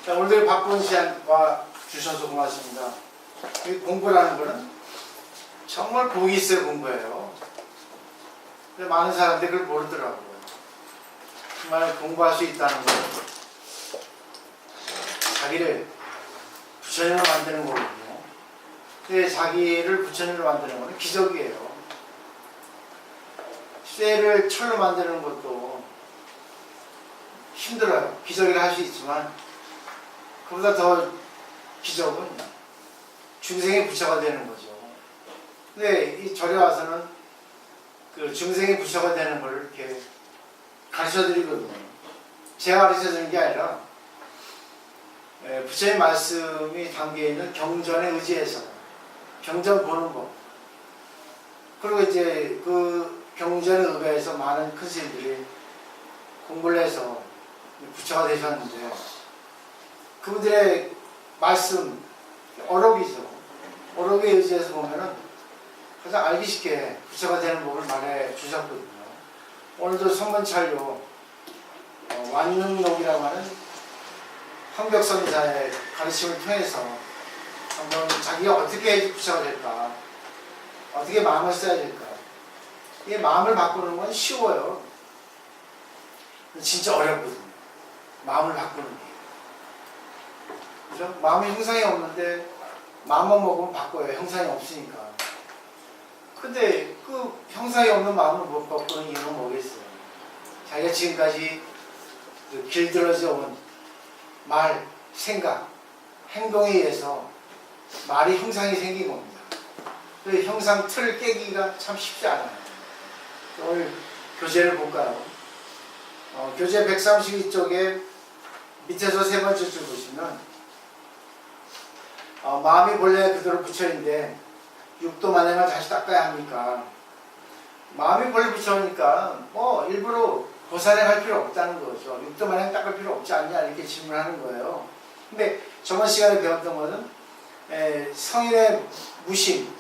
자, 오늘도 바쁜 시간 와 주셔서 고맙습니다. 이 공부라는 거는 정말 복이 있어야 공부예요. 근데 많은 사람들이 그걸 모르더라고요. 정말 공부할 수 있다는 거, 자기를 부처님으로 만드는 거거든요. 근데 자기를 부처님으로 만드는 거는 기적이에요. 쇠를 철로 만드는 것도 힘들어요. 기적이라 할 수 있지만 그보다 더 기적은 중생의 부처가 되는 거죠. 근데 이 절에 와서는 그 중생의 부처가 되는 걸 이렇게 가르쳐 드리거든요. 제가 가르쳐 드리는 게 아니라 부처의 말씀이 담겨 있는 경전에 의지해서 경전 보는 법, 그리고 이제 그 경전에 의거해서 많은 큰 스님들이 공부를 해서 부처가 되셨는데, 그분들의 말씀, 어록이죠. 어록에 의지해서 보면은 가장 알기 쉽게 부처가 되는 법을 말해 주셨거든요. 오늘도 선문찰요 완능록이라고 하는 황벽선사의 가르침을 통해서 한번 자기가 어떻게 해야지 부처가 될까, 어떻게 마음을 써야 될까. 이게 마음을 바꾸는 건 쉬워요. 진짜 어렵거든요. 마음을 바꾸는 게. 그죠? 마음에 형상이 없는데 마음만 먹으면 바꿔요. 형상이 없으니까. 근데 그 형상이 없는 마음을 못 바꾸는 이유는 뭐겠어요? 자기가 지금까지 길들어져 온 말, 생각, 행동에 의해서 말이 형상이 생긴 겁니다. 그 형상 틀을 깨기가 참 쉽지 않아요. 오늘 교재를 볼까요? 교재 132쪽에 밑에서 세 번째 줄 보시면 마음이 본래 그대로 부처인데 육도 만행을 다시 닦아야 합니까? 마음이 본래 부처니까 뭐 일부러 고사행할 필요 없다는 거죠. 육도 만행 닦을 필요 없지 않냐 이렇게 질문하는 거예요. 근데 저번 시간에 배웠던 것은 성인의 무심,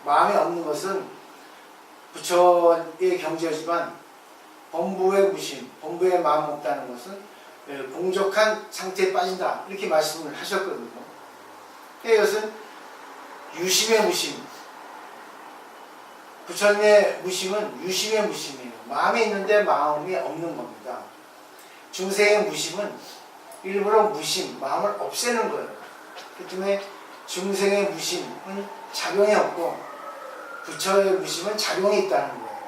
마음이 없는 것은 부처의 경지였지만 범부의 무심, 범부의 마음 없다는 것은 공적한 상태에 빠진다 이렇게 말씀을 하셨거든요. 이것은 유심의 무심, 부처님의 무심은 유심의 무심이에요. 마음이 있는데 마음이 없는 겁니다. 중생의 무심은 일부러 무심, 마음을 없애는 거예요. 그렇기 때문에 중생의 무심은 작용이 없고 부처의 무심은 작용이 있다는 거예요.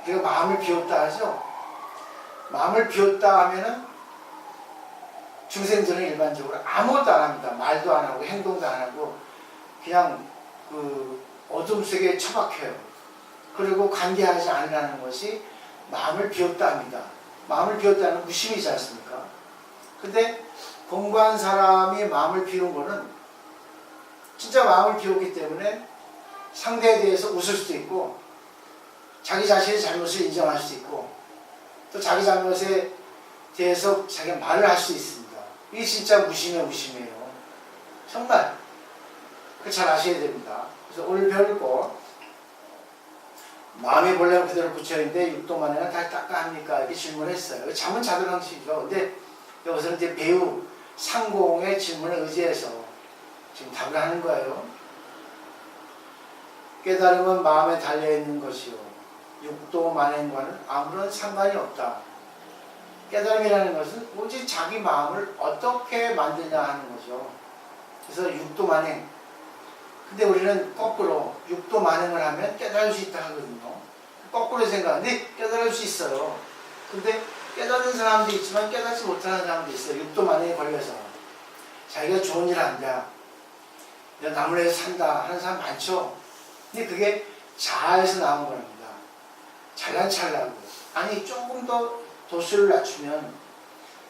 그리고 마음을 비웠다 하죠. 마음을 비웠다 하면은 중생들은 일반적으로 아무것도 안 합니다. 말도 안 하고 행동도 안 하고 그냥 그 어둠 속에 처박혀요. 그리고 관계하지 않으라는 것이 마음을 비웠다 합니다. 마음을 비웠다는 무심이지 않습니까? 근데 공부한 사람이 마음을 비운 거는 진짜 마음을 비웠기 때문에 상대에 대해서 웃을 수도 있고 자기 자신의 잘못을 인정할 수도 있고 또 자기 잘못에 대해서 자기가 말을 할 수 있습니다. 이게 진짜 무심의 무심이에요. 정말 그걸 잘 아셔야 됩니다. 그래서 오늘 배울 거 마음이 본래 그대로 부처인데 육도만행은 다시 닦아야 합니까? 이렇게 질문했어요. 잠은 자들 방식이죠. 근데 여기서는 이제 배우 상공의 질문을 의지해서 지금 답을 하는 거예요. 깨달음은 마음에 달려있는 것이요 육도 만행과는 아무런 상관이 없다. 깨달음이라는 것은 오직 자기 마음을 어떻게 만드냐 하는 거죠. 그래서 육도 만행. 근데 우리는 거꾸로 육도 만행을 하면 깨달을 수 있다 하거든요. 거꾸로 생각하는데 깨달을 수 있어요. 근데 깨닫는 사람도 있지만 깨닫지 못하는 사람도 있어요. 육도 만행에 걸려서 자기가 좋은 일 한다, 내가 남을 위해서 산다 하는 사람 많죠. 근데 그게 자아에서 나온 겁니다. 잘난 척하려고. 아니 조금 더 도수를 낮추면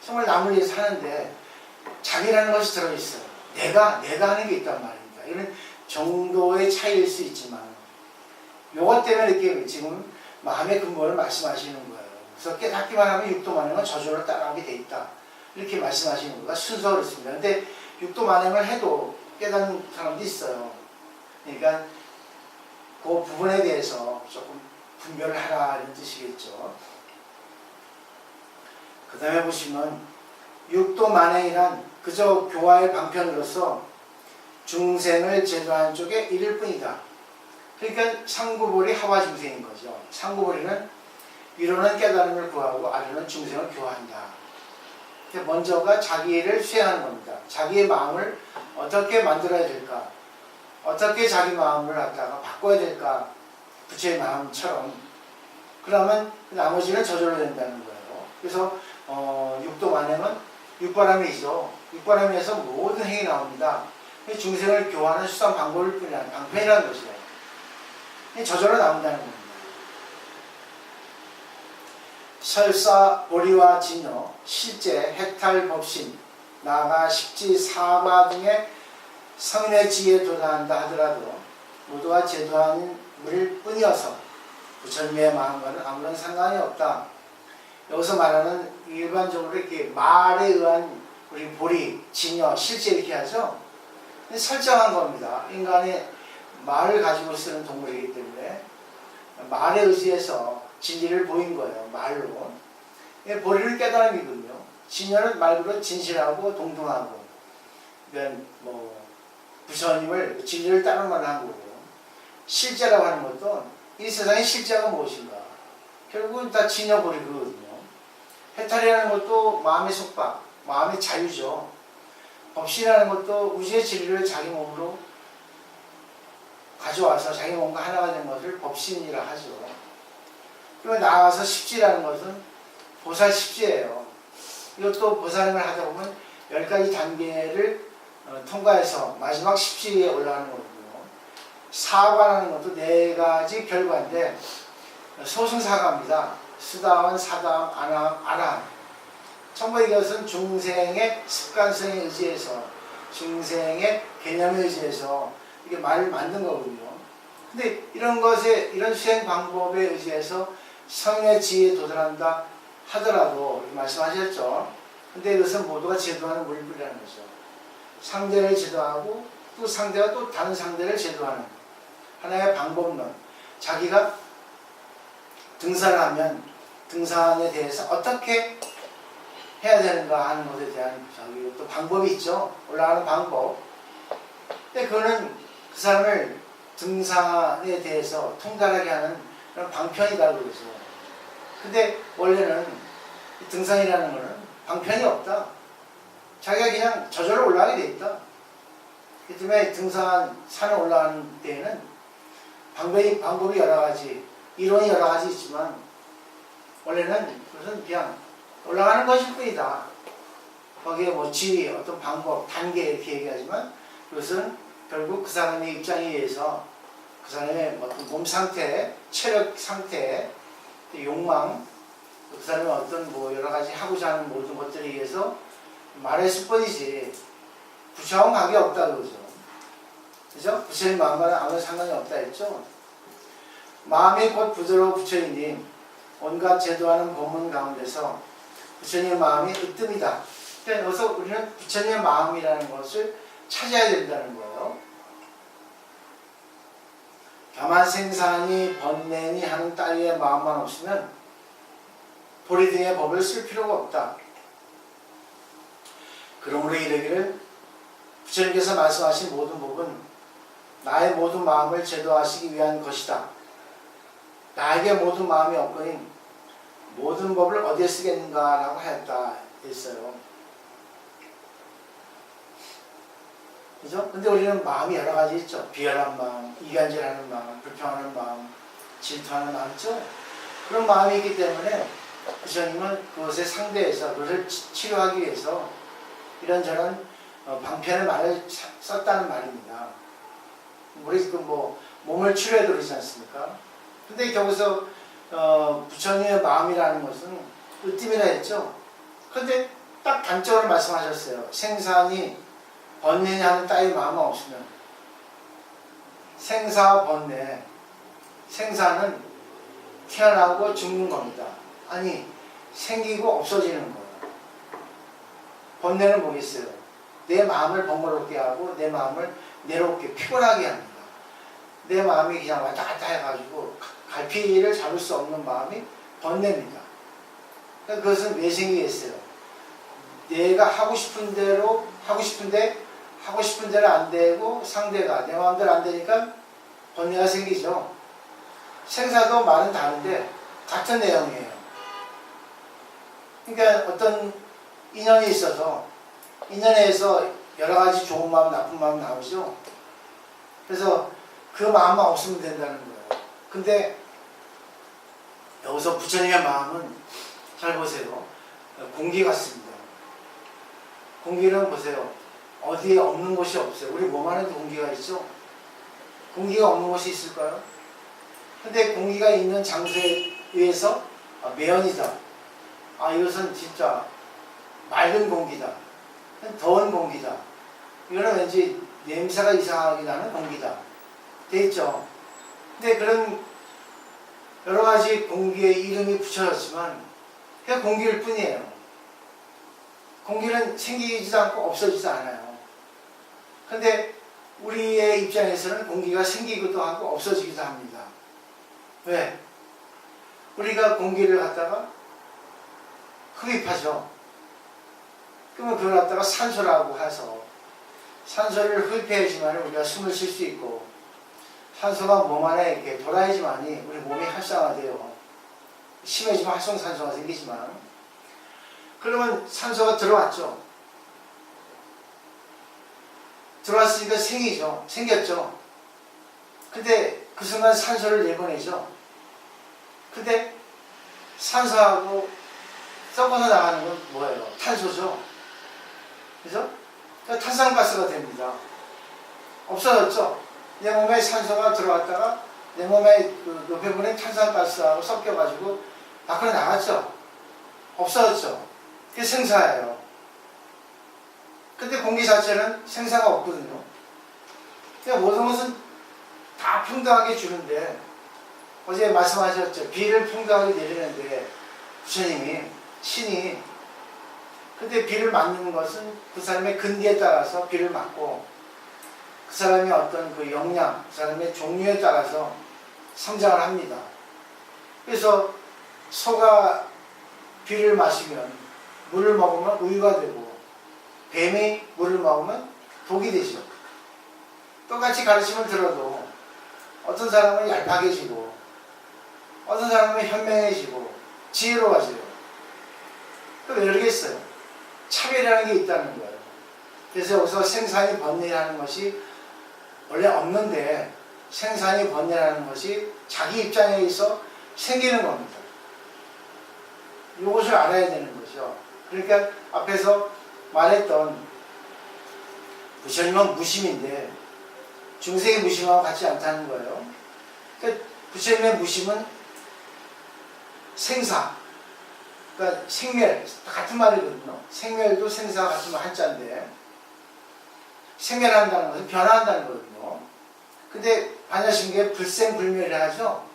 정말 남을 위해서 사는데 자기라는 것이 들어있어요. 내가 하는 게 있단 말입니다. 이런 정도의 차이일 수 있지만 요것 때문에 이렇게 지금 마음의 근본을 말씀하시는 거예요. 그래서 깨닫기만 하면 육도 만행은 저절로 따라오게 돼 있다. 이렇게 말씀하시는 거가 순서가 그렇습니다. 근데 육도 만행을 해도 깨닫는 사람도 있어요. 그러니까 그 부분에 대해서 조금 분별을 하라 이런 뜻이겠죠. 그 다음에 보시면 육도 만행이란 그저 교화의 방편으로서 중생을 제도하는 쪽에 이를 뿐이다. 그러니까 상구볼이 하와 중생인 거죠. 상구볼이는 위로는 깨달음을 구하고 아래는 중생을 교화한다. 먼저가 자기를 수행하는 겁니다. 자기의 마음을 어떻게 만들어야 될까? 어떻게 자기 마음을 갖다가 바꿔야 될까? 부처의 마음처럼. 그러면 나머지는 저절로 된다는 거예요. 그래서 육도 만행은 육바람이죠. 육바람에서 모든 행위 나옵니다. 중생을 교화하는 수단 방법일 뿐이 아니라 방편이라는 것이에요. 저절로 나온다는 겁니다. 설사 보리와 진여, 실제 해탈 법신, 나아가 식지 사과 등의 성인의 지혜에 도달한다 하더라도 모두가 제도하는 물 뿐이어서 부처님의 마음과는 아무런 상관이 없다. 여기서 말하는 일반적으로 이렇게 말에 의한 우리 보리, 진여, 실제 이렇게 하죠. 설정한 겁니다. 인간이 말을 가지고 쓰는 동물이기 때문에 말에 의지해서 진리를 보인 거예요. 말로. 보리를 깨달음이군요. 진여는 말 그대로 진실하고 동등하고, 그러니까 부처님을 진리를 따르만 한 거고, 실제라고 하는 것도 이 세상의 실제가 무엇인가? 결국은 다 진여 보리거든요. 해탈이라는 것도 마음의 속박, 마음의 자유죠. 법신이라는 것도 우주의 진리를 자기 몸으로 가져와서 자기 몸과 하나가 된 것을 법신이라 하죠. 그리고 나아가서 십지라는 것은 보살 십지예요. 이것도 보살행을 하다 보면 10가지 단계를 통과해서 마지막 십지에 올라가는 거고요. 사과라는 것도 4가지 결과인데 소승사과입니다. 수다원, 사다원, 아라함. 전부 이것은 중생의 습관성에 의지해서, 중생의 개념에 의지해서 이게 말을 만든 거거든요. 근데 이런 것에, 이런 수행 방법에 의지해서 성의 지혜에 도달한다 하더라도 말씀하셨죠. 근데 이것은 모두가 제도하는 물불이라는 거죠. 상대를 제도하고 또 상대가 또 다른 상대를 제도하는 하나의 방법론. 자기가 등산을 하면 등산에 대해서 어떻게 해야 되는가 하는 것에 대한 또 방법이 있죠. 올라가는 방법. 근데 그거는 그 사람을 등산에 대해서 통달하게 하는 그런 방편이다 그러죠. 근데 원래는 등산이라는 거는 방편이 없다. 자기가 그냥 저절로 올라가게 돼 있다. 그 때문에 산에 올라가는 데에는 방법이 여러 가지, 이론이 여러 가지 있지만 원래는 그것은 그냥 올라가는 것일 뿐이다. 거기에 지위, 어떤 방법, 단계 이렇게 얘기하지만 그것은 결국 그 사람의 입장에 의해서 그 사람의 어떤 몸 상태, 체력 상태, 욕망, 그 사람의 어떤 여러 가지 하고자 하는 모든 것들에 의해서 말했을 뿐이지 부처하고는 관계 없다 그러죠. 그죠? 부처님 마음과는 아무런 상관이 없다 했죠. 마음이 곧 부드러워 부처이니 온갖 제도하는 법문 가운데서 부처님의 마음이 으뜸이다. 그러니까 여기서 우리는 부처님의 마음이라는 것을 찾아야 된다는 거예요. 겸한생산이 번뇌니 하는 따위의 마음만 없으면 보리 등의 법을 쓸 필요가 없다. 그러므로 이르기를 부처님께서 말씀하신 모든 법은 나의 모든 마음을 제도하시기 위한 것이다. 나에게 모든 마음이 없거니 모든 법을 어디에 쓰겠는가 라고 하였다 했어요. 그죠? 근데 우리는 마음이 여러 가지 있죠. 비열한 마음, 이간질하는 마음, 불평하는 마음, 질투하는 마음 있죠. 그런 마음이 있기 때문에 부처님은 그것에 상대해서 그것을 치료하기 위해서 이런저런 방편의 말을 썼다는 말입니다. 우리 몸을 치료해도 그러지 않습니까? 근데 여기서 부처님의 마음이라는 것은 으뜸이라 했죠. 그런데 딱 단적으로 말씀하셨어요. 생사니 번뇌니 하는 따위 마음은 없으면. 생사 번뇌. 생사는 태어나고 죽는 겁니다. 아니, 생기고 없어지는 거예요. 번뇌는 뭐겠어요? 내 마음을 번거롭게 하고 내 마음을 내롭게 피곤하게 합니다. 내 마음이 그냥 왔다 갔다 해가지고 갈피를 잡을 수 없는 마음이 번뇌입니다. 그것은 왜 생기겠어요? 내가 하고 싶은 대로 하고 싶은데 하고 싶은 대로 안 되고 상대가 내 마음대로 안 되니까 번뇌가 생기죠. 생사도 말은 다른데 같은 내용이에요. 그러니까 어떤 인연이 있어서 인연에서 여러 가지 좋은 마음, 나쁜 마음 나오죠. 그래서 그 마음만 없으면 된다는 거예요. 근데 여기서 부처님의 마음은 잘 보세요. 공기 같습니다. 공기는 보세요. 어디에 없는 곳이 없어요. 우리 몸 안에도 공기가 있죠. 공기가 없는 곳이 있을까요? 근데 공기가 있는 장소에 의해서 매연이다. 이것은 진짜 맑은 공기다. 더운 공기다. 이거는 왠지 냄새가 이상하게 나는 공기다. 돼 있죠. 근데 그런 여러 가지 공기의 이름이 붙여졌지만 그냥 공기일 뿐이에요. 공기는 생기지도 않고 없어지지도 않아요. 근데 우리의 입장에서는 공기가 생기기도 하고 없어지기도 합니다. 왜? 우리가 공기를 갖다가 흡입하죠. 그러면 그걸 갖다가 산소라고 해서 산소를 흡입해야지만 우리가 숨을 쉴 수 있고 산소가 몸 안에 이렇게 돌아야지만이 우리 몸이 활성화돼요. 심해지면 활성산소가 생기지만 그러면 산소가 들어왔죠. 들어왔으니까 생겼죠. 근데 그 순간 산소를 내보내죠. 근데 산소하고 섞어서 나가는 건 뭐예요? 탄소죠. 그래서 탄산가스가 됩니다. 없어졌죠. 내 몸에 산소가 들어왔다가 내 몸에 그 높이 보낸 탄산가스하고 섞여가지고 밖으로 나갔죠. 없어졌죠. 그게 생사예요. 근데 공기 자체는 생사가 없거든요. 그러니까 모든 것은 다 평등하게 주는데 어제 말씀하셨죠. 비를 평등하게 내리는데 부처님이 신이 근데 비를 맞는 것은 그 사람의 근기에 따라서 비를 맞고 그 사람의 어떤 그 역량, 그 사람의 종류에 따라서 성장을 합니다. 그래서 소가 비를 마시면 물을 먹으면 우유가 되고 뱀이 물을 먹으면 독이 되죠. 똑같이 가르침을 들어도 어떤 사람은 얄팍해지고 어떤 사람은 현명해지고 지혜로워져요. 왜 그러겠어요? 차별이라는 게 있다는 거예요. 그래서 여기서 생산이 번뇌라는 것이 원래 없는데 생산이 번뇌라는 것이 자기 입장에 있어 생기는 겁니다. 이것을 알아야 되는 거죠. 그러니까 앞에서 말했던 부처님은 무심인데 중생의 무심하고 같지 않다는 거예요. 그러니까 부처님의 무심은 생사, 그러니까 생멸, 같은 말이거든요. 생멸도 생사와 같은 말 한자인데 생멸한다는 것은 변화한다는 거거든요. 근데 반야신교에 불생불멸이라 하죠.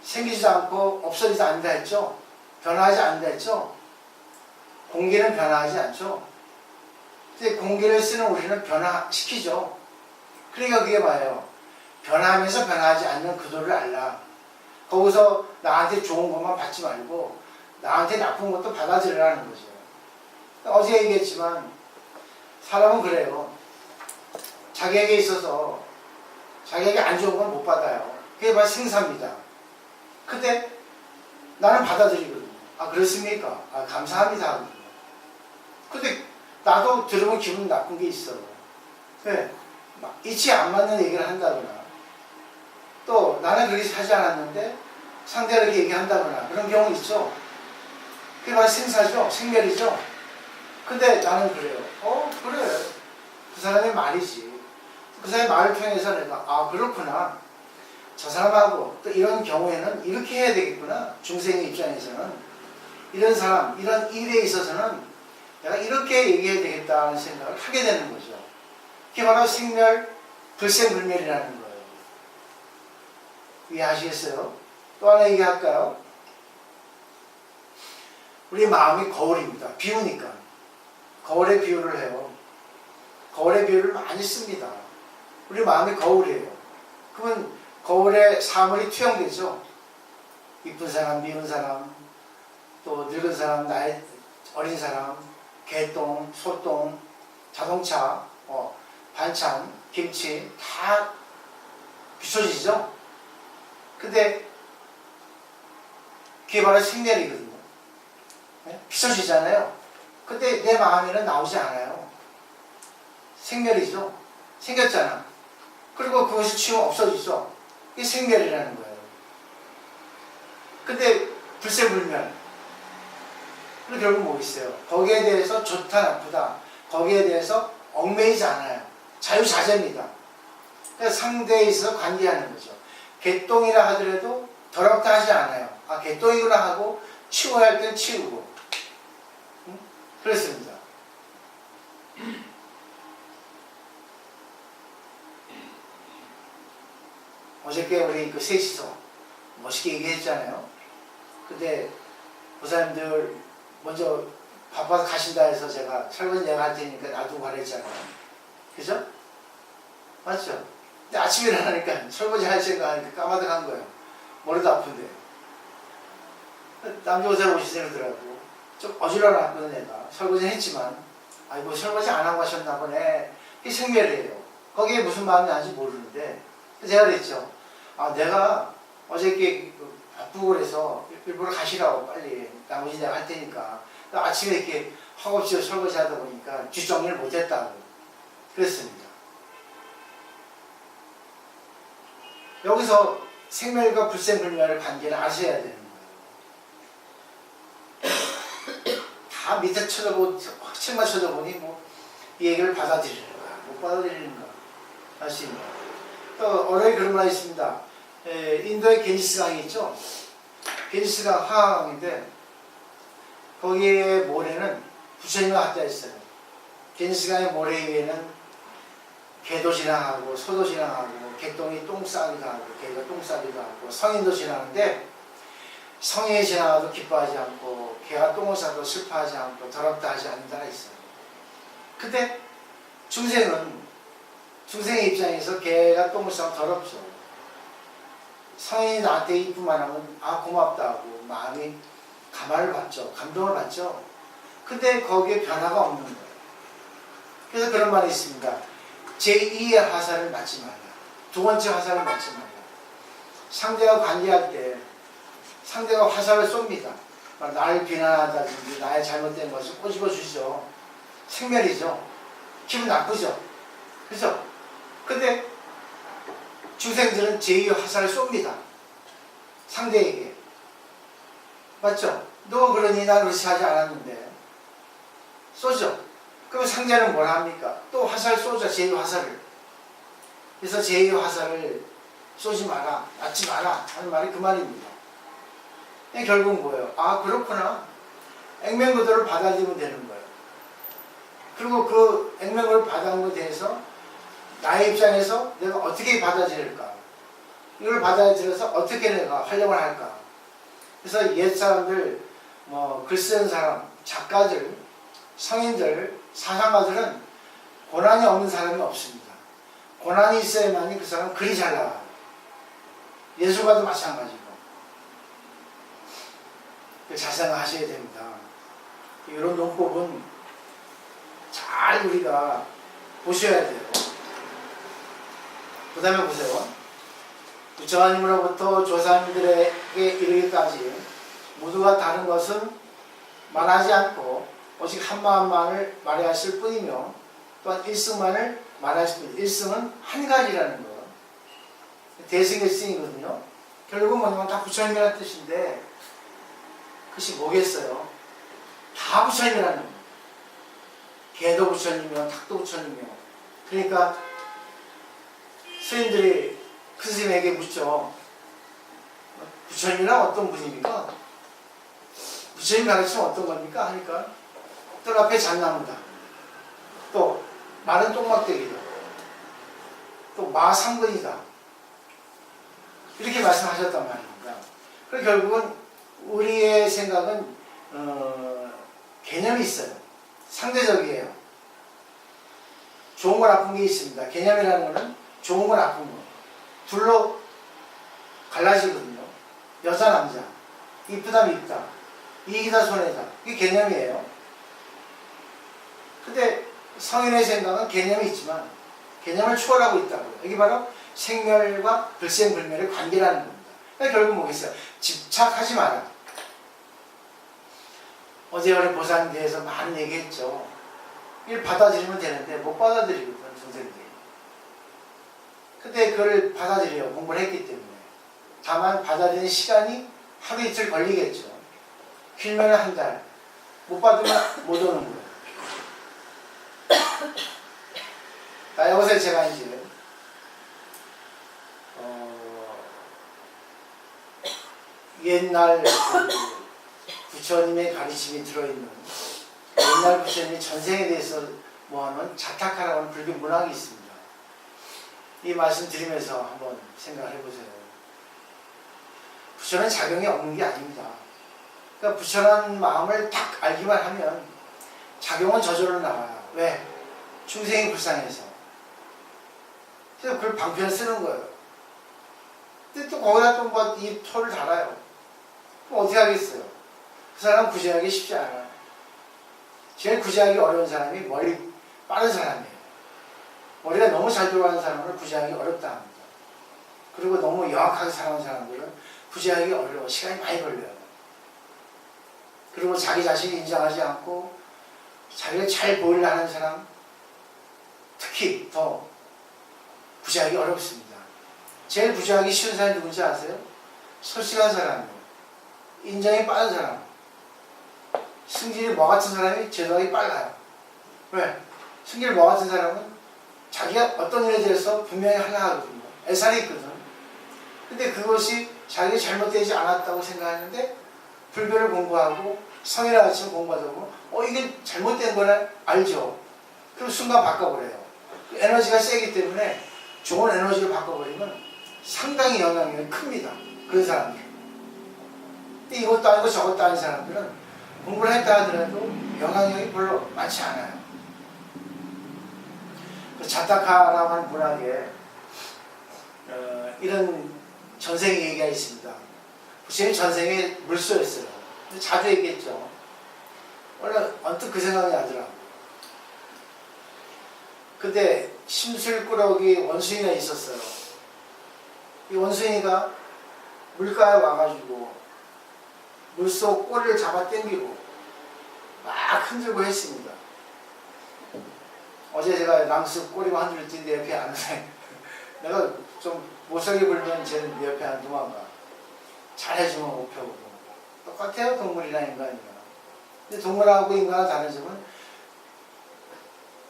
생기지도 않고 없어지지 않는다 했죠. 변화하지 않는다 했죠. 공기는 변화하지 않죠. 근데 공기를 쓰는 우리는 변화시키죠. 그러니까 그게 뭐예요? 변화하면서 변화하지 않는 그도를 알라. 거기서 나한테 좋은 것만 받지 말고 나한테 나쁜 것도 받아들이라는 거죠. 어제 얘기했지만 사람은 그래요. 자기에게 있어서 자기에게 안 좋은 건 못 받아요. 그게 바로 생사입니다. 근데 나는 받아들이거든요. 그렇습니까? 감사합니다 하거든요. 근데 나도 들으면 기분 나쁜 게 있어요. 왜? 이치 안 맞는 얘기를 한다거나 또 나는 그렇게 하지 않았는데 상대가 그렇게 얘기한다거나 그런 경우 있죠. 그게 바로 생사죠. 생멸이죠. 근데 나는 그래요. 그래. 그 사람의 말이지. 그 사람의 말을 통해서 내가 그렇구나. 저 사람하고 또 이런 경우에는 이렇게 해야 되겠구나. 중생의 입장에서는 이런 사람, 이런 일에 있어서는 내가 이렇게 얘기해야 되겠다는 생각을 하게 되는 거죠. 그게 바로 생멸, 불생불멸이라는 거예요. 이해하시겠어요? 또 하나 얘기할까요? 우리 마음이 거울입니다. 비우니까. 거울에 비유를 해요. 거울에 비유를 많이 씁니다. 우리 마음이 거울이에요. 그러면 거울에 사물이 투영되죠. 이쁜 사람, 미운 사람, 또 늙은 사람, 나이 어린 사람, 개똥, 소똥, 자동차, 반찬, 김치 다 비춰지죠? 근데 그게 바로 생멸이거든요. 네? 비춰지잖아요. 근데 내 마음에는 나오지 않아요. 생멸이죠. 생겼잖아. 그리고 그것이 치우면 없어지죠. 이게 생멸이라는 거예요. 근데 불세불멸. 그리고 결국 뭐 있어요? 거기에 대해서 좋다 나쁘다. 거기에 대해서 얽매이지 않아요. 자유자재입니다. 그러니까 상대에 있어서 관계하는 거죠. 개똥이라 하더라도 더럽다 하지 않아요. 아, 개똥이구나 하고 치워야 할 때는 치우고. 응? 그렇습니다. 어저께 우리 그 셋이서 멋있게 얘기했잖아요. 근데 보사님들 먼저 바빠서 가신다 해서 제가 설거지 내가 할 테니까 놔두고 가라 했잖아요. 그죠? 맞죠? 근데 아침에 일어나니까 설거지 할 생각하니까 까마득한 거예요. 머리도 아픈데. 남조사 오시더라고. 좀 어지러웠거든 내가. 설거지는 했지만 아이고 설거지 안 하고 가셨나 보네. 이게 생멸이에요. 거기에 무슨 마음이 나는지 모르는데 제가 그랬죠. 아 내가 어저께 바쁘고 그래서 일부러 가시라고 빨리 나머지 내가 할 테니까 아침에 이렇게 허겁지겁 설거지 하다 보니까 뒷정리를 못했다고 그랬습니다. 여기서 생멸과 불생불멸의 관계를 아셔야 되는 거예요. 다 밑에 쳐다보고 책만 쳐다보니 뭐 이 얘기를 받아들이는가 못 받아들이는가 알 수 있는 거예요. 또 어려이 그런 말이 있습니다. 인도의 겐지스강이 있죠. 겐지스강 하강인데 거기에 모래는 부처님과 갖다 있어요. 겐지스강의 모래 위에는 개도 지나가고 소도 지나가고 개똥이 똥 싸기도 하고 개가 똥 싸기도 하고 성인도 지나가는데 성인이 지나가도 기뻐하지 않고 개가 똥을 싸도 슬퍼하지 않고 더럽다 하지 않는 데가 있어요. 근데 중생의 입장에서 개가 똥을 싸면 더럽죠. 성인이 나한테 이쁘만 하면 아 고맙다 하고 마음이 감화를 받죠. 감동을 받죠. 근데 거기에 변화가 없는 거예요. 그래서 그런 말이 있습니다. 제2의 화살을 맞지 말라. 두 번째 화살을 맞지 말라. 상대와 관계할 때 상대가 화살을 쏩니다. 나를 비난하다든지 나의 잘못된 것을 꼬집어 주죠. 생멸이죠. 기분 나쁘죠. 그죠? 근데 중생들은 제2의 화살을 쏩니다. 상대에게. 맞죠? 너 그러니 나 그렇지 하지 않았는데 쏘죠. 그럼 상대는 뭐라 합니까? 또 화살 쏘죠. 제2 화살을. 그래서 제2 화살을 쏘지 마라, 낫지 마라 하는 말이 그 말입니다. 결국은 뭐예요? 아 그렇구나. 액면고도를 받아들이면 되는 거예요. 그리고 그 액면고도를 받아들인 것에 대해서 나의 입장에서 내가 어떻게 받아들일까? 이걸 받아들여서 어떻게 내가 활용을 할까? 그래서 옛 사람들, 글 쓰는 사람, 작가들, 성인들, 사상가들은 고난이 없는 사람이 없습니다. 고난이 있어야만이 그 사람은 글이 잘 나와요. 예술가도 마찬가지고. 잘 생각하셔야 됩니다. 이런 논법은 잘 우리가 보셔야 돼요. 그 다음에 보세요. 부처님으로부터 조사님들에게 이르기까지 모두가 다른 것은 말하지 않고 오직 한 마음만을 말하였을 뿐이며 또한 일승만을 말하였을 뿐이며 일승은 한 가지라는 거. 대승일승이거든요. 결국은 뭐냐면 다 부처님이라는 뜻인데 그것이 뭐겠어요? 다 부처님이라는 겁니다. 개도 부처님이요, 닭도 부처님이요. 그러니까 스님들이 큰 스님에게 묻죠. 부처님이란 어떤 분입니까? 부처님 가르치면 어떤 겁니까? 하니까 뜰 앞에 잣나무다. 또 마른 똥막대기다. 또 마상근이다. 이렇게 말씀하셨단 말입니다. 그래서 결국은 우리의 생각은 개념이 있어요. 상대적이에요. 좋은 거 나쁜 게 있습니다. 개념이라는 거는 좋은 거 나쁜 거 둘로 갈라지거든요. 여자 남자, 이쁘다 밉다, 이익이다 손해다. 이게 개념이에요. 성인의 생각은 개념이 있지만 개념을 초월하고 있다고요. 이게 바로 생멸과 불생불멸의 관계라는 겁니다. 그러니까 결국 뭐겠어요? 집착하지 마라. 어제 우리 보살에 대해서 많은 얘기했죠. 이걸 받아들이면 되는데 못 받아들이거든, 중생들이. 근데 그걸 받아들여요. 공부를 했기 때문에. 다만 받아들이는 시간이 하루 이틀 걸리겠죠. 길면 한 달. 못 받으면 못 오는 거예요. 자, 여기서 제가 이제 옛날 그 부처님의 가르침이 들어있는 옛날 부처님이 전생에 대해서 모아놓은 자타카라고 하는 불교 문학이 있습니다. 이 말씀 드리면서 한번 생각을 해보세요. 부처는 작용이 없는 게 아닙니다. 그러니까 부처라는 마음을 딱 알기만 하면 작용은 저절로 나와요. 왜? 중생이 불쌍해서. 그래서 그걸 방편 쓰는 거예요. 근데 또 거기다 또 뭐 이 토를 달아요. 그럼 어떻게 하겠어요? 그 사람은 구제하기 쉽지 않아요. 제일 구제하기 어려운 사람이 머리 빠른 사람이에요. 머리가 너무 잘 돌아가는 사람은 구제하기 어렵다 합니다. 그리고 너무 영악하게 살아가는 사람들은 구제하기 어려워. 시간이 많이 걸려요. 그리고 자기 자신이 인정하지 않고 자기를 잘 보이려 하는 사람 특히 더 구제하기 어렵습니다. 제일 구제하기 쉬운 사람이 누군지 아세요? 솔직한 사람이에요. 인정이 빠른 사람. 승질이 뭐 같은 사람이 제도하기 빨라요. 왜? 승질이 뭐 같은 사람은 자기가 어떤 일에 대해서 분명히 하려 하거든요. 애살이 있거든. 근데 그것이 자기가 잘못되지 않았다고 생각하는데 불교를 공부하고 성이라 같이 공부하다 보면 이게 잘못된 거는 알죠. 그럼 순간 바꿔버려요. 그 에너지가 세기 때문에 좋은 에너지로 바꿔버리면 상당히 영향력이 큽니다. 그런 사람들. 근데 이것도 아니고 저것도 아닌 사람들은 공부를 했다 하더라도 영향력이 별로 많지 않아요. 그 자타카라고 하는 문학에 이런 전생 얘기가 있습니다. 부처님 전생에 물소였어요. 자주 얘기했죠. 원래 언뜻 그 생각이 나더라고요. 근데 심술꾸러기 원숭이가 있었어요. 이 원숭이가 물가에 와가지고 물속 꼬리를 잡아 당기고 막 흔들고 했습니다. 어제 제가 랑스 꼬리만 흔들 때 내 옆에 앉는데 내가 좀 못살게 굴면 쟤는 내 옆에 안 도망가. 잘해주면 못 펴고. 똑같아요, 동물이랑 인간이랑. 근데 동물하고 인간은 다른 점은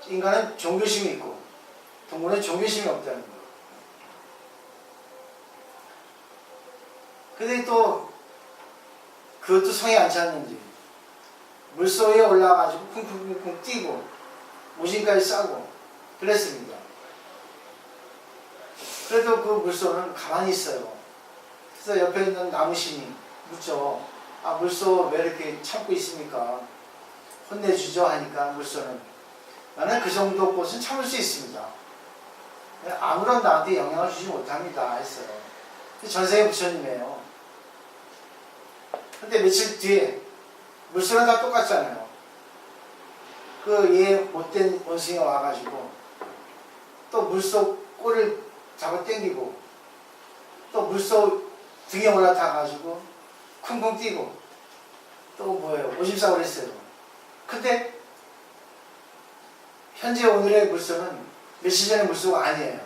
인간은 종교심이 있고 동물은 종교심이 없다는 거예요. 근데 또 그것도 성이 안 찼는지 물속에 올라가가지고 쿵쿵쿵쿵 뛰고 모진까지 싸고 그랬습니다. 그래도 그 물소는 가만히 있어요. 그래서 옆에 있는 나무신이 묻죠. 아, 물소 왜 이렇게 참고 있습니까? 혼내주죠 하니까 물소는 나는 그 정도 꽃은 참을 수 있습니다. 아무런 나한테 영향을 주지 못합니다 했어요. 전생의 부처님이에요. 근데 며칠 뒤에 물소는 다 똑같잖아요. 그 얘 못된 원숭이가 와가지고 또 물속 꼬리를 잡아 당기고 또 물속 등에 올라타가지고 쿵쿵 뛰고 또 뭐예요? 오줌싸고 그랬어요. 근데 현재 오늘의 물소는 며칠 전의 물소가 아니에요.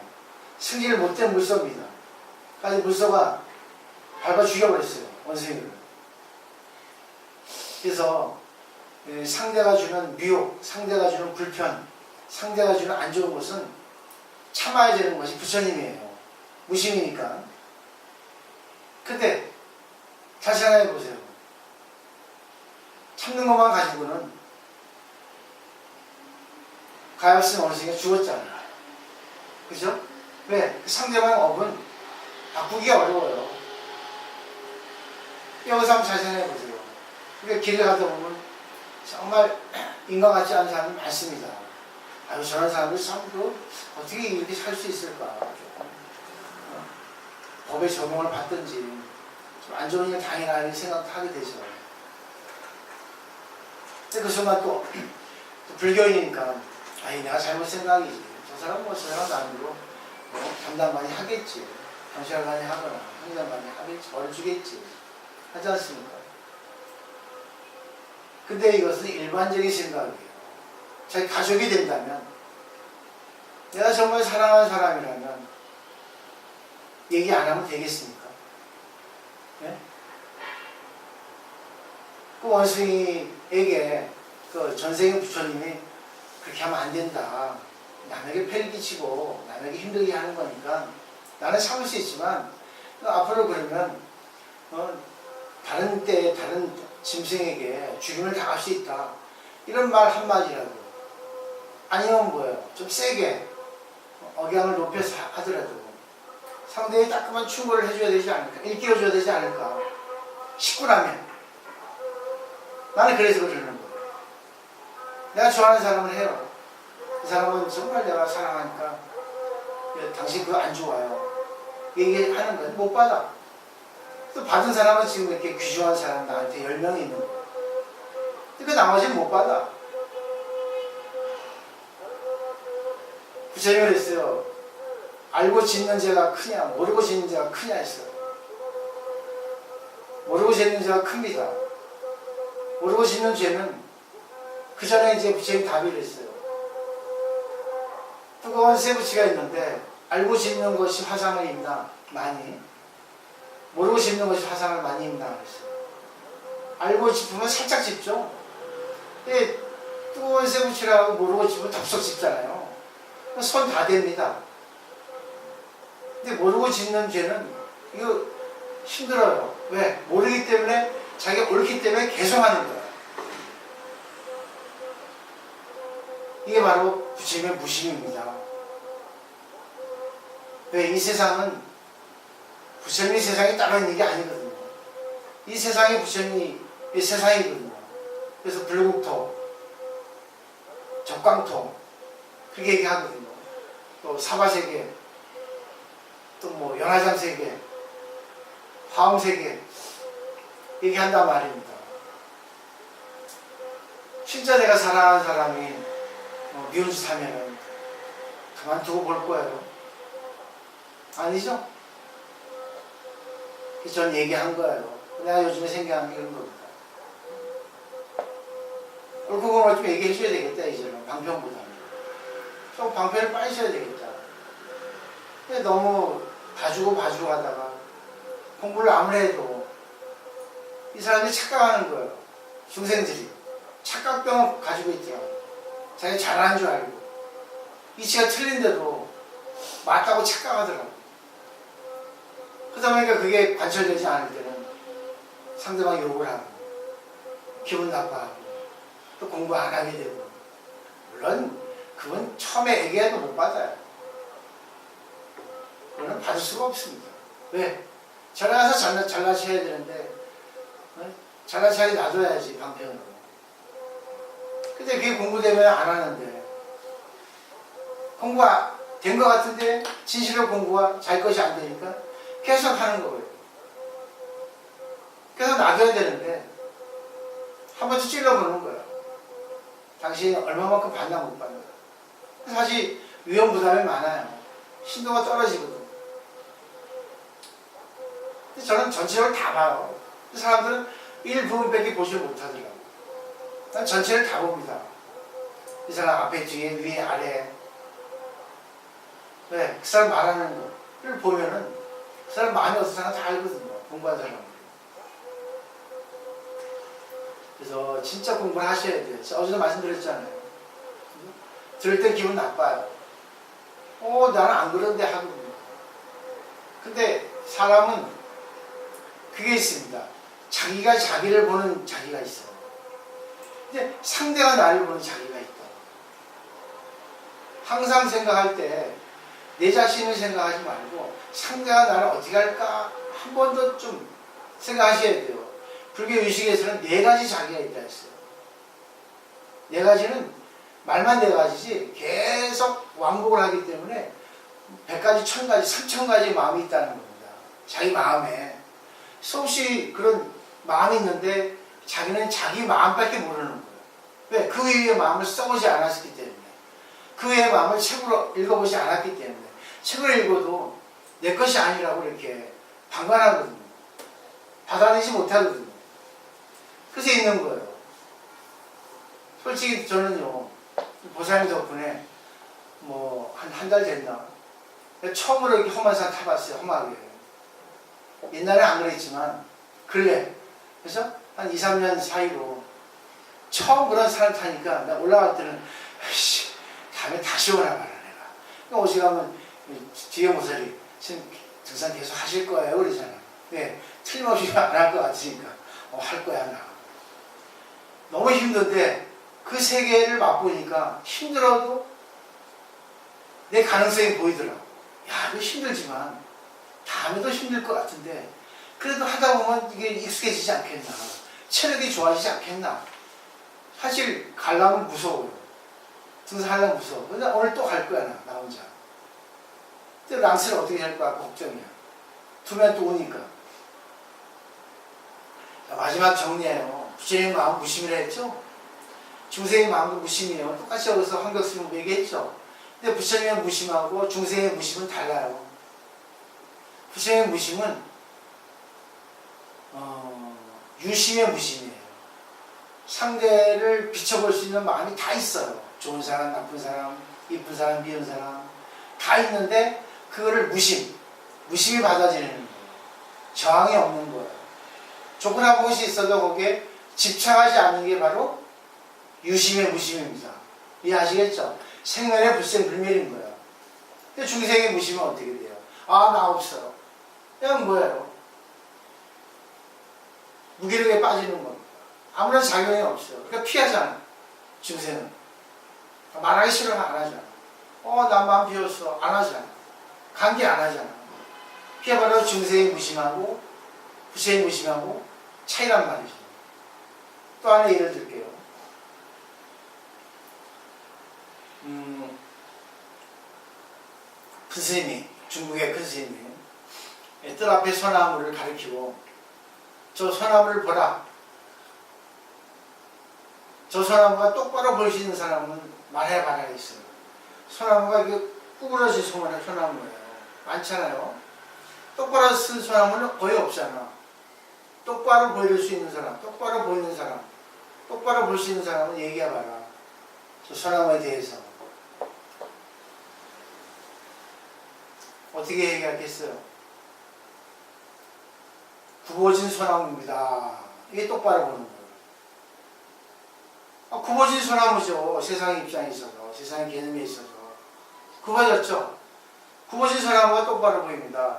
승질 못된 물소입니다. 그래서 물소가 밟아 죽여버렸어요. 원숭이를. 그래서 상대가 주는 미혹, 상대가 주는 불편, 상대가 주는 안 좋은 것은 참아야 되는 것이 부처님이에요. 무심이니까. 근데 다시 하나 해보세요. 참는 것만 가지고는 가엾은 원숭이가 죽었잖아요. 그죠? 왜? 그 상대방 업은 바꾸기가 어려워요. 여기서 한번 잘 생각해보세요. 우리가 길을 가다 보면 정말 인간 같지 않은 사람이 많습니다. 아유, 저런 사람들 참 어떻게 이렇게 살 수 있을까? 법의 적용을 받든지 좀 안 좋은 일 당해나는 생각도 하게 되죠. 근데 그 순간 또 불교인이니까 아니 내가 잘못 생각이지. 저 사람 뭐 저 사람 나름대로 담당 많이 하겠지. 경찰 많이 하거나 행정 많이 하겠지. 벌 주겠지. 하지 않습니까? 근데 이것은 일반적인 생각이에요. 자기 가족이 된다면 내가 정말 사랑하는 사람이라면 얘기 안 하면 되겠습니까? 네? 그 원숭이에게 그 전생의 부처님이 그렇게 하면 안 된다. 남에게 폐를 끼치고 남에게 힘들게 하는 거니까 나는 참을 수 있지만 앞으로 그러면 다른 때 다른 짐승에게 죽임을 당할 수 있다. 이런 말 한마디라도 아니면 뭐예요? 좀 세게 억양을 높여서 하더라도 상대의 따끔한 충고를 해줘야 되지 않을까? 일깨워줘야 되지 않을까? 식구라면 나는 그래서 그러는 거예요. 내가 좋아하는 사람을 해요. 그 사람은 정말 내가 사랑하니까 당신 그거 안 좋아요. 얘기하는 거예요. 못 받아. 또 받은 사람은 지금 이렇게 귀중한 사람 나한테 10명이 있는 거예요. 그러니까 나머지는 못 받아. 부처님이 그랬어요. 알고 짓는 죄가 크냐 모르고 짓는 죄가 크냐 했어요. 모르고 짓는 죄가 큽니다. 모르고 짓는 죄는 그 전에 이제 부처님 답이 그랬어요. 뜨거운 쇠붙이가 있는데 알고 짓는 것이 화상을 입나 많이 모르고 짚는 것이 화상을 많이 입나 그랬어요. 알고 짚으면 살짝 짚죠. 근데 뜨거운 쇠붙이라고 모르고 짚으면 덥석 짚잖아요. 손 다 됩니다. 근데 모르고 짚는 죄는 이거 힘들어요. 왜? 모르기 때문에 자기가 옳기 때문에 계속 하는 거예요. 이게 바로 부처님의 무심입니다. 왜? 이 세상은 부처님이 세상에 따로 있는 게 아니거든요. 이 세상이 부처님이 세상이거든요. 그래서 불국토, 적광토 그렇게 얘기하거든요. 또 사바세계, 또 뭐 연화장세계, 화엄세계 얘기한단 말입니다. 진짜 내가 사랑하는 사람이 미운 짓 하면은 그만두고 볼 거예요? 아니죠? 전 얘기한 거예요. 내가 요즘에 생각하는 게 이런 겁니다. 그걸 좀 얘기해 줘야 되겠다, 이제는. 방편보다는. 좀 방편을 빨리 써야 되겠다. 근데 너무 봐주고 하다가 공부를 아무리 해도 이 사람들이 착각하는 거예요. 중생들이. 착각병을 가지고 있더라고요. 자기가 잘하는 줄 알고. 이치가 틀린데도 맞다고 착각하더라고요. 그러다 보니까 그게 관철되지 않을 때는 상대방 욕을 하고 기분 나빠하고 또 공부 안 하게 되고 물론 그건 처음에 얘기해도 못 받아요. 그거는 받을 수가 없습니다. 왜? 잘나서 잘나셔야 되는데 잘나차게 놔둬야지 방편으로. 근데 그게 공부되면 안 하는데 공부가 된 것 같은데 진실로 공부가 자기 것이 안 되니까 계속 하는 거예요. 계속 놔둬야 되는데 한 번씩 찔러보는 거예요. 당신이 얼마만큼 받나 못 받나. 사실 위험 부담이 많아요. 신도가 떨어지거든. 근데 저는 전체를 다 봐요. 사람들은 일부분밖에 보지 못하더라고요. 난 전체를 다 봅니다. 이 사람 앞에 뒤에 위에 아래. 네, 그 사람 말하는 거를 보면은 그 사람 마음이 어떤 사람 다 알거든요. 공부한 사람. 그래서 진짜 공부를 하셔야 돼요. 어제도 말씀드렸잖아요. 들을 때 기분 나빠요. 나는 안 그런데 하거든요. 근데 사람은 그게 있습니다. 자기가 자기를 보는 자기가 있어요. 근데 상대가 나를 보는 자기가 있다. 항상 생각할 때 내 자신을 생각하지 말고 상대가 나를 어떻게 할까 한 번 더 좀 생각하셔야 돼요. 불교 의식에서는 4가지 자기가 있다 했어요. 4가지는 말만 4가지지 계속 왕복을 하기 때문에 100가지, 1000가지, 3000가지 마음이 있다는 겁니다. 자기 마음에 수없이 그런 마음이 있는데 자기는 자기 마음밖에 모르는 거예요. 왜? 그 이후에 마음을 써보지 않았기 때문에. 그의 마음을 책으로 읽어보지 않았기 때문에 책을 읽어도 내 것이 아니라고 이렇게 방관하거든요. 받아들이지 못하거든요. 그래서 있는 거예요. 솔직히 저는요, 보살님 덕분에 뭐 한 달 됐나? 처음으로 이렇게 험한 산 타봤어요. 험하게. 옛날에 안 그랬지만 근래 그래서 한 2, 3년 사이로 처음 그런 산을 타니까 내가 올라갈 때는 다음에 다시 오나 봐라 내가. 어디 가면 뒤에 모서리 지금 등산 계속 하실 거예요 그러잖아. 네, 틀림없이 안 할 것 같으니까 할 거야 나. 너무 힘든데 그 세계를 맛보니까 힘들어도 내 가능성이 보이더라고. 야 이거 힘들지만 다음에도 힘들 것 같은데 그래도 하다 보면 이게 익숙해지지 않겠나. 체력이 좋아지지 않겠나. 사실 가려면 무서워요. 등산하려면 무서워. 근데 오늘 또 갈 거야 나 혼자. 근데 랑스를 어떻게 할 거야 걱정이야. 두면 또 오니까. 자, 마지막 정리해요. 부처님의 마음 무심이라 했죠? 중생의 마음도 무심이에요. 똑같이 여기서 환경스님 얘기했죠? 근데 부처님의 무심하고 중생의 무심은 달라요. 부처님의 무심은 유심의 무심이에요. 상대를 비춰볼 수 있는 마음이 다 있어요. 좋은 사람, 나쁜 사람, 이쁜 사람, 미운 사람 다 있는데 그거를 무심히 받아들이는 거예요. 저항이 없는 거예요. 조그만 것이 있어도 거기에 집착하지 않는 게 바로 유심의 무심입니다. 이해하시겠죠? 생멸의 불생불멸인 거예요. 근데 중생의 무심은 어떻게 돼요? 아, 나 없어요. 그냥 뭐예요? 무기력에 빠지는 겁니다. 아무런 작용이 없어요. 그러니까 피하잖아. 중생은. 말하기 싫으면 안 하잖아. 나 마음 비웠어. 안 하잖아. 관계 안 하잖아. 피해버려 중생이 무심하고 부처의 무심하고 차이란 말이죠. 또 하나 예를 들게요. 큰 스님이, 중국의 큰 스님이 뜰 앞에 소나무를 가리키고 저 소나무를 보라. 저 소나무가 똑바로 볼 수 있는 사람은 말해봐라 했어요. 소나무가 이게 구부러진 소나무예요. 많잖아요. 똑바로 쓴 소나무는 거의 없잖아. 똑바로 보일 수 있는 사람, 똑바로 보이는 사람, 똑바로 볼 수 있는 사람은 얘기해봐라. 저 소나무에 대해서. 어떻게 얘기하겠어요? 굽어진 소나무입니다. 이게 똑바로 보는 거예요. 굽어진 소나무죠. 세상의 입장에 있어서, 세상의 개념에 있어서. 굽어졌죠? 굽어진 소나무가 똑바로 보입니다.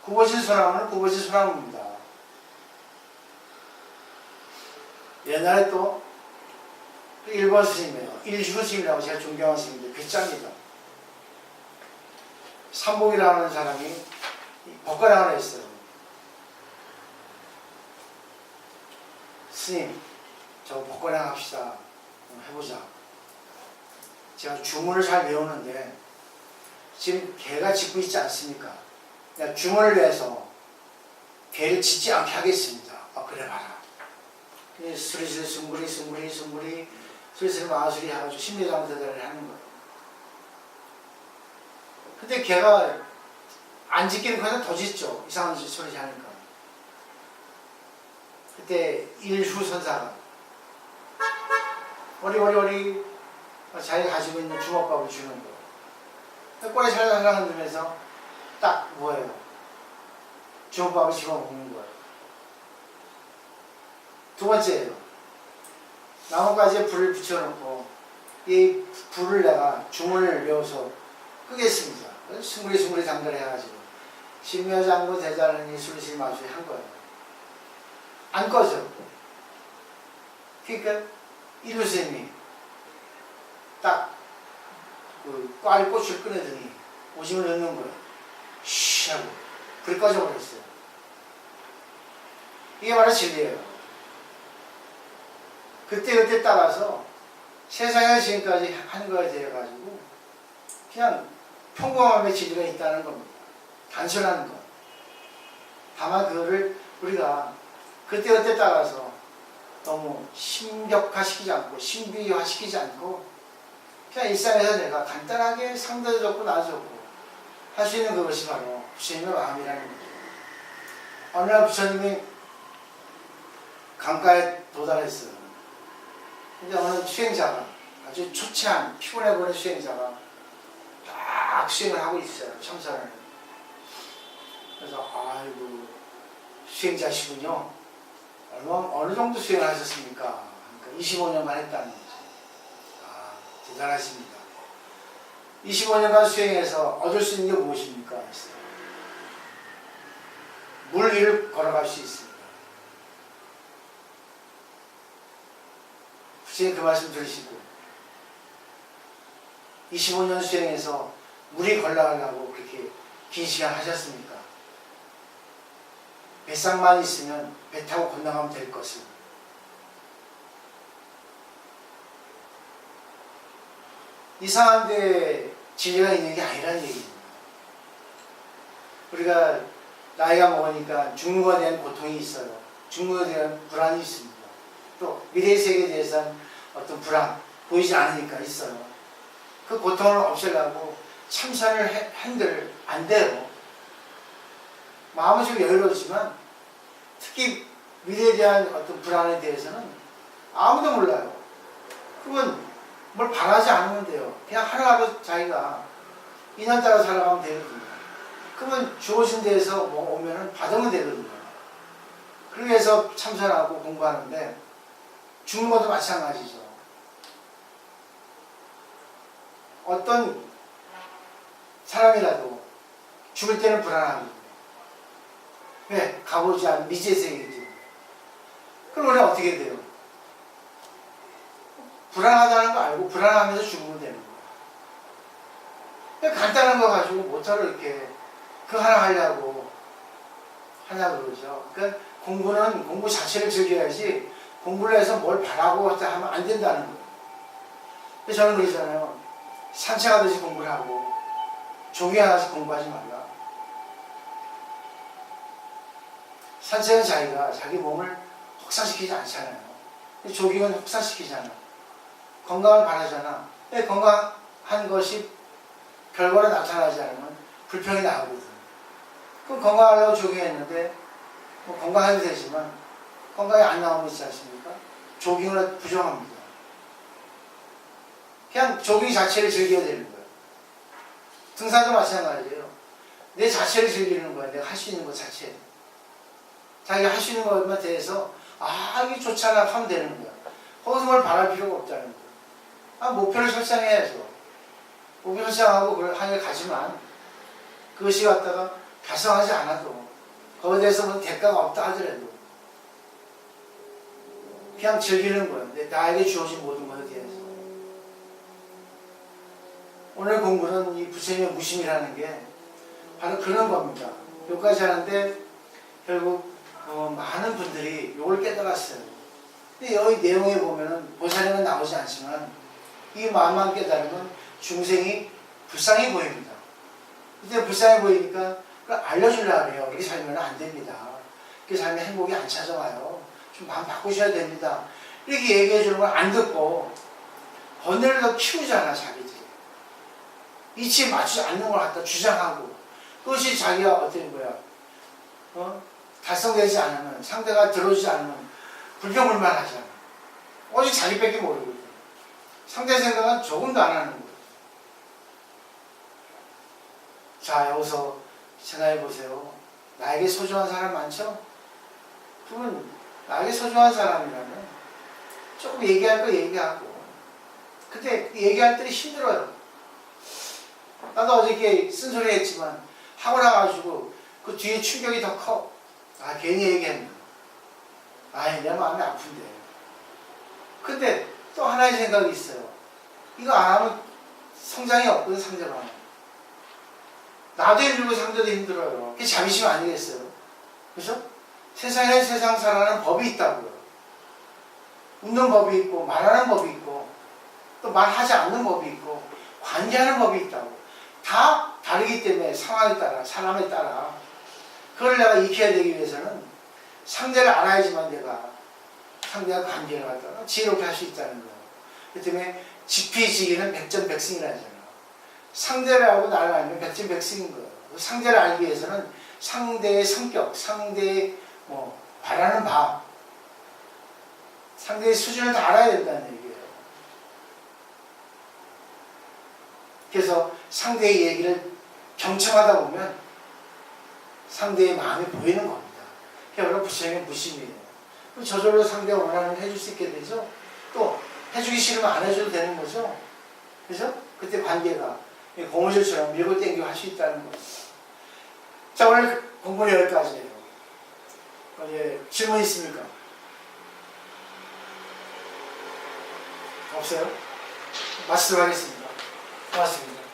굽어진 소나무는 굽어진 소나무입니다. 옛날에 또 일본 스님이에요. 일슈 스님이라고 제가 존경하는 스님인데 괴짜입니다. 삼복이라는 사람이 법관을 했어요. 스님, 저 법관을 합시다. 해보자. 제가 주문을 잘 외우는데 지금 개가 짖고 있지 않습니까? 내가 주문을 위해서 개를 짖지 않게 하겠습니다. 그래 봐라. 수리수리 숭구리 수리수리 마수리 해가지고 심리장 대단을 하는 거예요. 근데 걔가 안 짖기는 거는 더 짖죠. 이상한 소리 하니까. 그때 일후 선사가 오리 자기가 가지고 있는 주먹밥을 주는 거예요. 꼬리 살살살 흔들면서 딱 뭐예요? 주먹밥을 집어먹는 거예요. 두 번째예요. 나뭇가지에 불을 붙여놓고 이 불을 내가 주문을 외워서 끄겠습니다. 숭구리 당걸 해가지고 신묘장구 대자르니 술시 마수리 한 거예요. 안 꺼져. 그러니까 이루스님이 딱 그 꽈리 꽃을 꺼내더니 오줌을 넣는 거예요. 쉬 하고 불이 꺼져버렸어요. 이게 바로 진리예요. 그때 따라서 세상에 지금까지 한 거에 대해 가지고 그냥 평범함의 진리가 있다는 겁니다. 단순한 것. 다만 그거를 우리가 그때 따라서 너무 심격화시키지 않고 신비화시키지 않고 그냥 일상에서 내가 간단하게 상대도 좋고 나도 좋고 할 수 있는 그것이 바로 부처님의 마음이라는 거죠. 어느 날 부처님이 강가에 도달했어요. 근데 어느 수행자가 아주 초췌한 피곤해 보이는 수행자가 딱 수행을 하고 있어요. 참선을. 그래서 아이고 수행자시군요. 어느 정도 수행을 하셨습니까? 그러니까 25년만 했다는 거죠. 아, 대단하십니다. 25년간 수행해서 얻을 수 있는 게 무엇입니까? 물 위를 걸어갈 수 있습니다. 부처님 그 말씀 들으시고 25년 수행해서 물이 걸러가려고 그렇게 긴 시간 하셨습니까? 뱃상만 있으면 배 타고 건너가면 될 것을. 이상한 데 진리가 있는 게 아니라는 얘기입니다. 우리가 나이가 먹으니까 죽는 것에 대한 고통이 있어요. 죽는 것에 대한 불안이 있습니다. 또 미래의 세계에 대해서는 어떤 불안, 보이지 않으니까 있어요. 그 고통을 없애려고 참선을 한들 안 돼요. 마음은 좀 여유롭지만 특히 미래에 대한 어떤 불안에 대해서는 아무도 몰라요. 그건 뭘 바라지 않으면 돼요. 그냥 하루하루 자기가 인연 따라 살아가면 되거든요. 그러면 주어진 데에서 뭐 오면은 받으면 되거든요. 그러기 위해서 참선하고 공부하는데 죽는 것도 마찬가지죠. 어떤 사람이라도 죽을 때는 불안하거든요. 왜? 가보지 않은 미지의 세계이기 때문에. 그럼 우리는 어떻게 돼요? 불안하다는 거 알고 불안하면서 죽으면 되는 거예요. 간단한 거 가지고 뭐하러 이렇게 그거 하나 하려고 하냐 그러죠. 그러니까 공부는 공부 자체를 즐겨야지 공부를 해서 뭘 바라고 하면 안 된다는 거예요. 그래서 저는 그러잖아요. 산책하듯이 공부를 하고 조깅하듯이 공부하지 말라. 산책은 자기가 자기 몸을 혹사시키지 않잖아요. 조깅은 혹사시키잖아. 건강을 바라잖아. 건강한 것이 결과로 나타나지 않으면 불평이 나오거든. 그럼 건강하려고 조깅했는데 뭐 건강해도 되지만 건강이 안 나오면 있지 않습니까? 조깅은 부정합니다. 그냥 조깅 자체를 즐겨야 되는 거예요. 등산도 마찬가지예요. 내 자체를 즐기는 거야. 내가 할 수 있는 것 자체. 자기가 할 수 있는 것에 대해서 이게 좋잖아 하면 되는 거야. 거기서 뭘 바랄 필요가 없다는 거야. 목표를 설정해야죠. 목표 설정하고 그걸 하게 가지만 그것이 갖다가 달성하지 않아도 거기에 대해서 뭐 대가가 없다 하더라도 그냥 즐기는 거예요. 나에게 주어진 모든 것에 대해서. 오늘 공부는 이 부처님의 무심이라는 게 바로 그런 겁니다. 여기까지 하는데 결국 많은 분들이 이걸 깨달았어요. 근데 여기 내용에 보면은 보살님은 나오지 않지만 이 마음만 깨달으면 중생이 불쌍해 보입니다. 근데 불쌍해 보이니까 그걸 알려주려고 해요. 이렇게 살면 안 됩니다. 이렇게 살면 행복이 안 찾아와요. 좀 마음 바꾸셔야 됩니다. 이렇게 얘기해 주는 걸 안 듣고 번뇌를 더 키우잖아 자기들이. 이치에 맞추지 않는 걸 갖다 주장하고 그것이 자기가 어떤 거야. 달성되지 않으면 상대가 들어오지 않으면 불평불만하잖아. 오직 자기밖에 모르거든. 상대 생각은 조금도 안 하는 거예요. 자, 여기서 생각해 보세요. 나에게 소중한 사람 많죠? 그러면 나에게 소중한 사람이라면 조금 얘기할 거 얘기하고 근데 얘기할 때는 힘들어요. 나도 어저께 쓴소리 했지만 하고 나가지고 그 뒤에 충격이 더 커. 괜히 얘기했나. 내 마음이 아픈데. 근데 또 하나의 생각이 있어요. 이거 안 하면 성장이 없거든, 상대방은. 나도 힘들고 상대도 힘들어요. 그게 자비심 아니겠어요? 그죠? 세상에 세상 살아가는 법이 있다고요. 웃는 법이 있고, 말하는 법이 있고, 또 말하지 않는 법이 있고, 관계하는 법이 있다고. 다 다르기 때문에 상황에 따라, 사람에 따라. 그걸 내가 익혀야 되기 위해서는 상대를 알아야지만 내가 상대와 관계를 갖다가 지혜롭게 할 수 있다는 거예요. 그 때문에 지피지기는 백전백승이라잖아. 상대를 알고 나를 알면 백전백승인 거예요. 상대를 알기 위해서는 상대의 성격, 상대의 바라는 바람, 상대의 수준을 다 알아야 된다는 얘기예요. 그래서 상대의 얘기를 경청하다 보면 상대의 마음이 보이는 겁니다. 그러니까 부처님의 무심이에요. 저절로 상대가 원하는 걸 해줄 수 있게 되죠. 또 해주기 싫으면 안 해줘도 되는 거죠. 그죠? 그때 관계가 고무줄처럼 밀고 당기고 할 수 있다는 거죠. 자, 오늘 공부는 여기까지예요. 질문 있습니까? 없어요? 마치도록 하겠습니다. 고맙습니다.